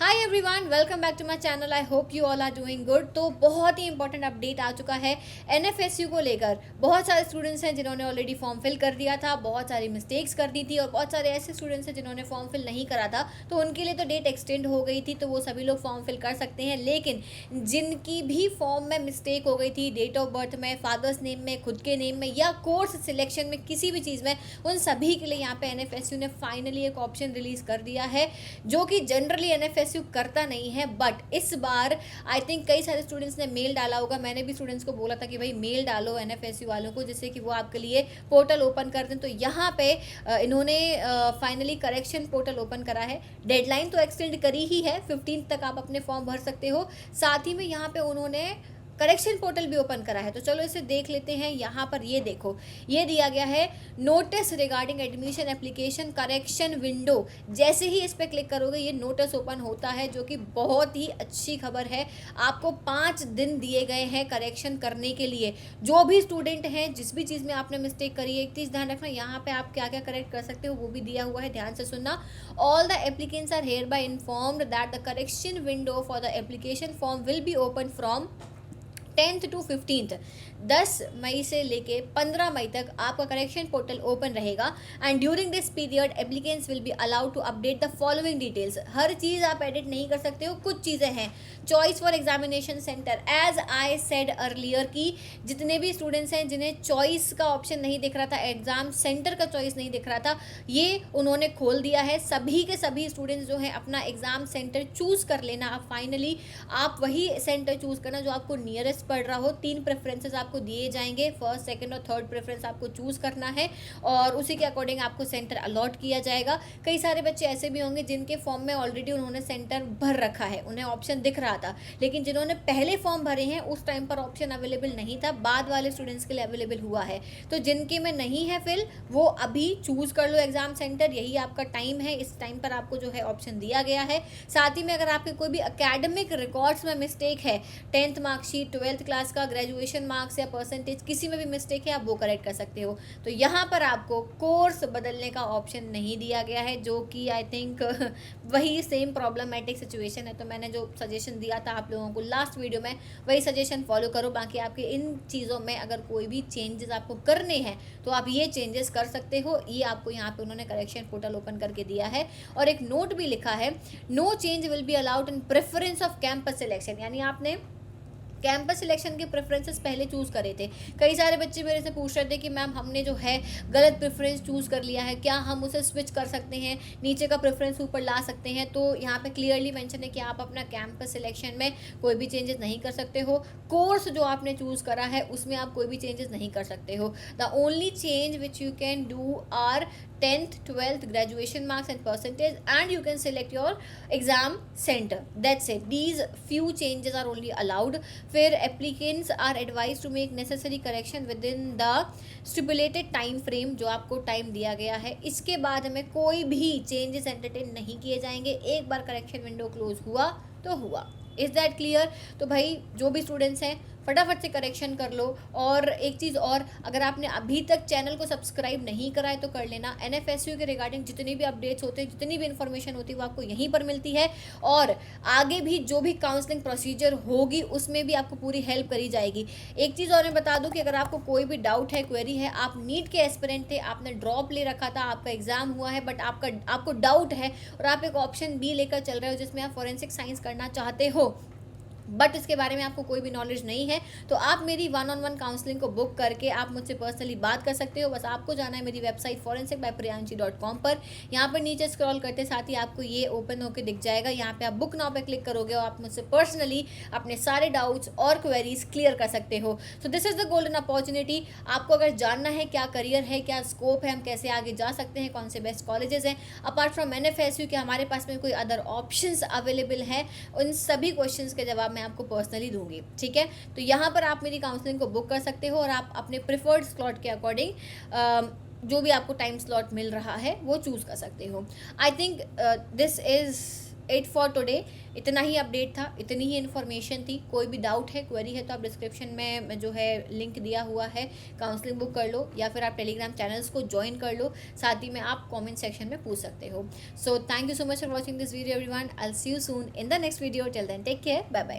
Hi everyone, welcome back to my channel. I hope you all are doing good. तो बहुत ही important update आ चुका है NFSU को लेकर। बहुत सारे स्टूडेंट्स हैं जिन्होंने ऑलरेडी फॉर्म फिल कर दिया था, बहुत सारी मिस्टेक्स कर दी थी और बहुत सारे ऐसे स्टूडेंट्स हैं जिन्होंने फॉर्म फिल नहीं करा था, तो उनके लिए तो डेट एक्सटेंड हो गई थी, तो वो सभी लोग फॉर्म फिल कर सकते हैं। लेकिन जिनकी भी फॉर्म में मिस्टेक हो गई थी, डेट ऑफ बर्थ में, फादर्स नेम में, खुद के नेम में या कोर्स सिलेक्शन में, किसी भी चीज़ में, उन सभी के लिए यहाँ पे एनएफएसयू ने फाइनली एक ऑप्शन रिलीज कर दिया है जो कि जनरली एनएफएसयू करता नहीं है। बट इस बार आई थिंक कई सारे स्टूडेंट्स ने मेल डाला होगा। मैंने भी स्टूडेंट्स को बोला था कि भाई मेल डालो एनएफएसयू वालों को, जिससे कि वो आपके लिए पोर्टल ओपन कर दें। तो यहाँ पे इन्होंने फाइनली करेक्शन पोर्टल ओपन करा है। डेडलाइन तो एक्सटेंड करी ही है, 15 तक आप अपने फॉर्म भर सकते हो। साथ ही में यहाँ पे उन्होंने करेक्शन पोर्टल भी ओपन करा है। तो चलो इसे देख लेते हैं। यहाँ पर ये देखो, ये दिया गया है notice regarding admission application correction window. जैसे ही इस पर क्लिक करोगे ये नोटिस ओपन होता है, जो कि बहुत ही अच्छी खबर है। आपको 5 दिन दिए गए हैं करेक्शन करने के लिए। जो भी स्टूडेंट हैं, जिस भी चीज़ में आपने मिस्टेक करी है, एक चीज़ ध्यान रखना, यहाँ पे आप क्या क्या करेक्ट कर सकते हो वो भी दिया हुआ है, ध्यान से सुनना। All the applicants are hereby informed that the correction window for the application form will be open from 10th to 15th, 10 मई से लेके 15 मई तक आपका करेक्शन पोर्टल ओपन रहेगा। And during this period applicants will be allowed to update the following details. हर चीज़ आप एडिट नहीं कर सकते हो, कुछ चीज़ें हैं। Choice for examination centre, as I said earlier की जितने भी स्टूडेंट्स हैं जिन्हें चॉइस का ऑप्शन नहीं दिख रहा था, एग्जाम सेंटर का चॉइस नहीं दिख रहा था, ये उन्होंने खोल दिया है। सभी के सभी स्टूडेंट्स जो हैं अपना एग्जाम सेंटर चूज़ कर लेना। अब फाइनली आप वही सेंटर चूज़ करना जो आपको नियरेस्ट पड़ रहा हो। 3 प्रेफरेंसेस आपको दिए जाएंगे, फर्स्ट, सेकंड और थर्ड प्रेफरेंस आपको चूज़ करना है और उसी के अकॉर्डिंग आपको सेंटर अलॉट किया जाएगा। कई सारे बच्चे ऐसे भी होंगे जिनके फॉर्म में ऑलरेडी उन्होंने सेंटर भर रखा है, उन्हें ऑप्शन दिख रहा था, लेकिन जिन्होंने पहले फॉर्म भरे हैं उस टाइम पर ऑप्शन अवेलेबल नहीं था, बाद वाले स्टूडेंट्स के लिए अवेलेबल हुआ है। तो जिनके में नहीं है फिल, वो अभी चूज़ कर लो एग्जाम सेंटर, यही आपका टाइम है। इस टाइम पर आपको जो है ऑप्शन दिया गया है। साथ ही में अगर आपके कोई भी अकेडमिक रिकॉर्ड्स में मिस्टेक है, 10th मार्कशीट, 12th क्लास का, ग्रेजुएशन मार्क्स या परसेंटेज, किसी में भी मिस्टेक है, आप वो करेक्ट कर सकते हो। तो यहाँ पर आपको कोर्स बदलने का ऑप्शन नहीं दिया गया है, जो कि आई थिंक वही सेम प्रॉब्लमेटिक सिचुएशन है। तो मैंने जो सजेशन दिया था आप लोगों को लास्ट वीडियो में, वही सजेशन फॉलो करो। बाकी आपके इन चीज़ों में अगर कोई भी चेंजेस आपको करने हैं तो आप ये चेंजेस कर सकते हो। ये आपको यहाँ पे उन्होंने करेक्शन पोर्टल ओपन करके दिया है और एक नोट भी लिखा है, no change will be allowed in preference of campus selection. यानी आपने कैंपस सिलेक्शन के प्रेफरेंसेस पहले चूज़ करे थे। कई सारे बच्चे मेरे से पूछ रहे थे कि मैम हमने जो है गलत प्रेफरेंस चूज़ कर लिया है, क्या हम उसे स्विच कर सकते हैं, नीचे का प्रेफरेंस ऊपर ला सकते हैं? तो यहाँ पे क्लियरली मेंशन है कि आप अपना कैंपस सिलेक्शन में कोई भी चेंजेस नहीं कर सकते हो। कोर्स जो आपने चूज़ करा है उसमें आप कोई भी चेंजेस नहीं कर सकते हो। The only change which you can do are 10th, 12th, graduation marks and percentage, and you can select your exam center. That's it. These few changes are only allowed. फिर applicants are advised to make necessary correction within the stipulated time frame, जो आपको time दिया गया है। इसके बाद में कोई भी चेंजेस एंटरटेन नहीं किए जाएंगे। एक बार करेक्शन विंडो क्लोज हुआ तो हुआ। Is that clear? तो भाई जो भी स्टूडेंट्स हैं फटाफट से करेक्शन कर लो। और एक चीज़ और, अगर आपने अभी तक चैनल को सब्सक्राइब नहीं करा है तो कर लेना। एनएफएसयू के रिगार्डिंग जितनी भी अपडेट्स होते हैं, जितनी भी इन्फॉर्मेशन होती है, वो आपको यहीं पर मिलती है। और आगे भी जो भी काउंसलिंग प्रोसीजर होगी उसमें भी आपको पूरी हेल्प करी जाएगी। एक चीज़ और मैं बता दूं कि अगर आपको कोई भी डाउट है, क्वेरी है, आप नीट के एस्पिरेंट थे, आपने ड्रॉप ले रखा था, आपका एग्जाम हुआ है, बट आपको डाउट है और आप एक ऑप्शन बी लेकर चल रहे हो जिसमें आप फॉरेंसिक साइंस करना चाहते हो, बट इसके बारे में आपको कोई भी नॉलेज नहीं है, तो आप मेरी 1-on-1 काउंसलिंग को बुक करके आप मुझसे पर्सनली बात कर सकते हो। बस आपको जाना है मेरी वेबसाइट forensic.priyanshi.com पर। यहाँ पर नीचे स्क्रॉल करते साथ ही आपको ये ओपन होकर दिख जाएगा। यहाँ पे आप बुक नाउ पे क्लिक करोगे और आप मुझसे पर्सनली अपने सारे डाउट्स और क्वेरीज क्लियर कर सकते हो। So this is the golden opportunity. आपको अगर जानना है क्या करियर है, क्या स्कोप है, हम कैसे आगे जा सकते हैं, कौन से बेस्ट कॉलेजेस हैं, अपार्ट फ्रॉम एनएफएसयू के हमारे पास में कोई अदर ऑप्शंस अवेलेबल हैं, उन सभी क्वेश्चंस के जवाब मैं आपको पर्सनली दूंगी। ठीक है, तो यहाँ पर आप मेरी काउंसलिंग को बुक कर सकते हो और आप अपने प्रिफर्ड स्लॉट के अकॉर्डिंग जो भी आपको टाइम स्लॉट मिल रहा है वो चूज़ कर सकते हो। I think this is it for today. इतना ही अपडेट था, इतनी ही इन्फॉर्मेशन थी। कोई भी डाउट है, क्वेरी है, तो आप डिस्क्रिप्शन में जो है लिंक दिया हुआ है, काउंसलिंग बुक कर लो, या फिर आप टेलीग्राम चैनल्स को ज्वाइन कर लो। साथ ही में आप कमेंट सेक्शन में पूछ सकते हो। So thank you so much for watching this video everyone. I will see you soon in the next video. Till then take care, bye bye.